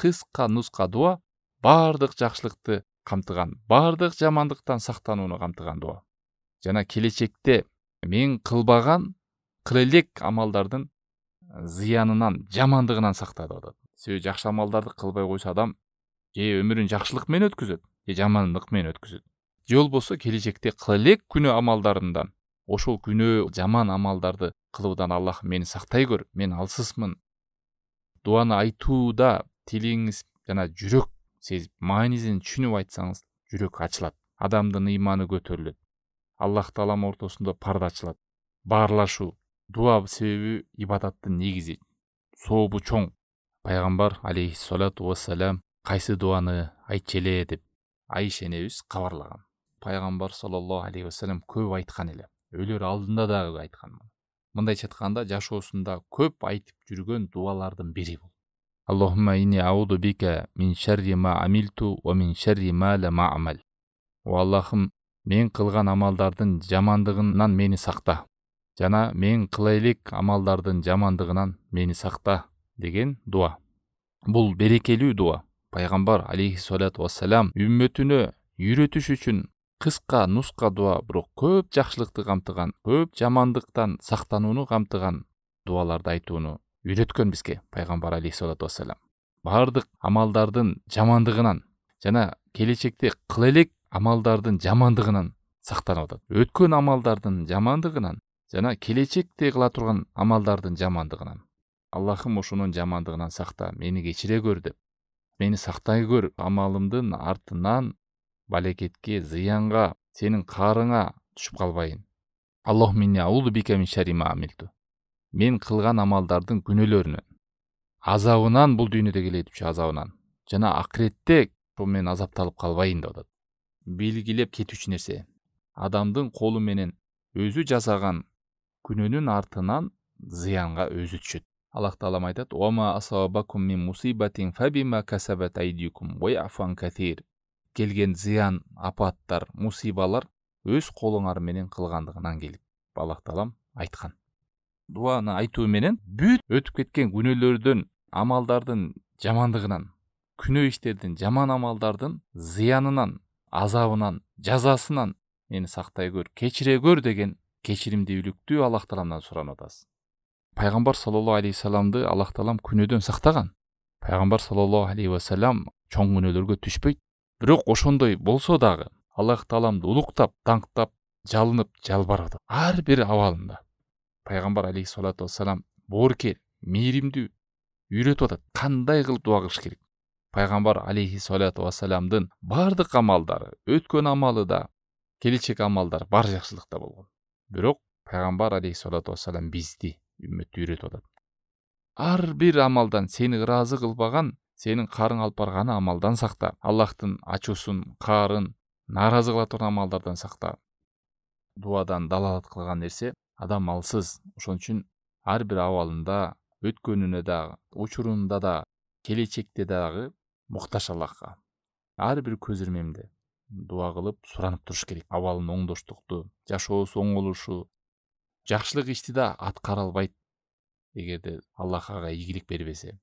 кыска нуска дуа баардык жакшылыкты камтыган, баардык жамандыктан сактанууну камтыган дуа. Жана келечекте мен кылбаган кыла элек амалдардын зыянынан, жамандыгынан сакта деп атат. Себеби жакшы амалдарды кылбай койсо адам же өмүрүн жакшылык менен өткөзөт, же жамандык менен өткөзөт. Же болбосо келечекте кыла элек күнөө амалдарынан, ошол күнөө жаман амалдарды кылуудан Аллах мени сактай көр, мен алсызмын. Дуаны айтууда тилиңиз жана жүрөк сезип, маанисин түшүнүп айтсаңыз, жүрөк ачылат. Адамдын ыйманы көтөрүлөт. Аллах Таалам ортосунда парда ачылат. Баарлашуу, дуа себеби ибадаттын негизи, сообу чоң. Пайгамбар алейхиссалату вассалам кайсы дуаны айтчу эле деп Айша энебиз кабарлаган. Пайгамбар саллаллаху алейхи вассалам көп айткан эле. Өлөр алдында дагы айткан. Мындайча айтканда жашоосунда көп айтып жүргөн дуалардын бири бул. Аллахумма инни ауду бика мин шарри ма амилту ва мин шарри ма лам а'мал. О Аллахым, мен кылган амалдардын жамандыгынан мени сакта. Жана мен кыла элек амалдардын жамандыгынан мени сакта деген дуа. Бул берекелүү дуа. Пайгамбар алейхиссалату вассалам үммөтүнө үйрөтүш үчүн кыска нуска дуа, бирок көп жакшылыкты камтыган, көп жамандыктан сактанууну камтыган дуаларды айтууну үйрөткөн бизге Пайгамбар алейхиссалату вассалам. Баардык амалдардын жамандыгынан жана келечекте кыла элек амалдардын жамандыгынан сактанып атат. Өткөн амалдардын жамандыгынан жана келечекте кыла турган амалдардын жамандыгынан. Аллахым ошонун жамандыгынан сакта, мени кечире көр деп. Мени сактай көр, амалымдын артынан балекетке, зыянга, сенин каарыңа түшүп калбайын. Аллахумма инни ауду бика мин шарри ма амилту. Мен кылган амалдардын күнөөлөрүнөн, азабынан, бул дүйнөдө келетүүчү азабынан жана акыретте мен азапталып калбайын деп атат. Белгилеп кетүүчү нерсе. Адамдын колу менен өзү жасаган күнөөнүн артынан зыянга өзү түшөт. Аллах Таалам айтат: "Ва ма асабакум мин мусибатин фабима касабат айдикум ва яфан катир." Келген зыян, апаттар, мусибалар өз колуңар менен кылгандыгынан келип, Аллах Таалам айткан. Дуаны айтуу менен бүт өтүп кеткен күнөөлөрдөн, амалдардын жамандыгынан, күнөө иштердин, жаман амалдардын зыянынан, азабынан, жазасынан мени сактай көр, кечире көр деген кечиримдүүлүктү Аллах Тааламдан суранып атасыз. Пайгамбар саллаллаху алейхи вассаламды Аллах Таалам күнөөдөн сактаган. Пайгамбар саллаллаху алейхи вассалам чоң күнөөлөргө түшпөйт. Бирок ошондой болсо дагы Аллах Тааламды улуктап, даңктап, жалынып, жалбарып атат. Ар бир абалында. Пайгамбар алейхиссалату вассалам боорукер, мээримдүү үйрөтүп атат. Кандай кылып дуа кылыш керек? Пайгамбар алейхиссалату вассаламдын бардык амалдары, өткөн амалы да, келечек амалдар бар жакшылыкта болгон. Бирок Пайгамбар алейхиссалату вассалам бизди үммөттү үйрөтүп атат. Ар бир амалдан сени ыраазы кылбаган, сенин карың алып барган амалдан сакта. Аллахтын ачуусун, каарын, нааразы кыла турган амалдардан сакта. Дуадан далалат кылган нерсе адам алсыз. Ошон үчүн ар бир абалында, өткөнүнө дагы, учурунда да, келечекте дагы муктаж Аллахка. Ар бир көз ирмемде дуа кылып суранып туруш керек. Абалын оңдоштукту, жашоосу оңолушу, жакшылык ишти да аткара албайт эгерде Аллах ага ийгилик бербесе.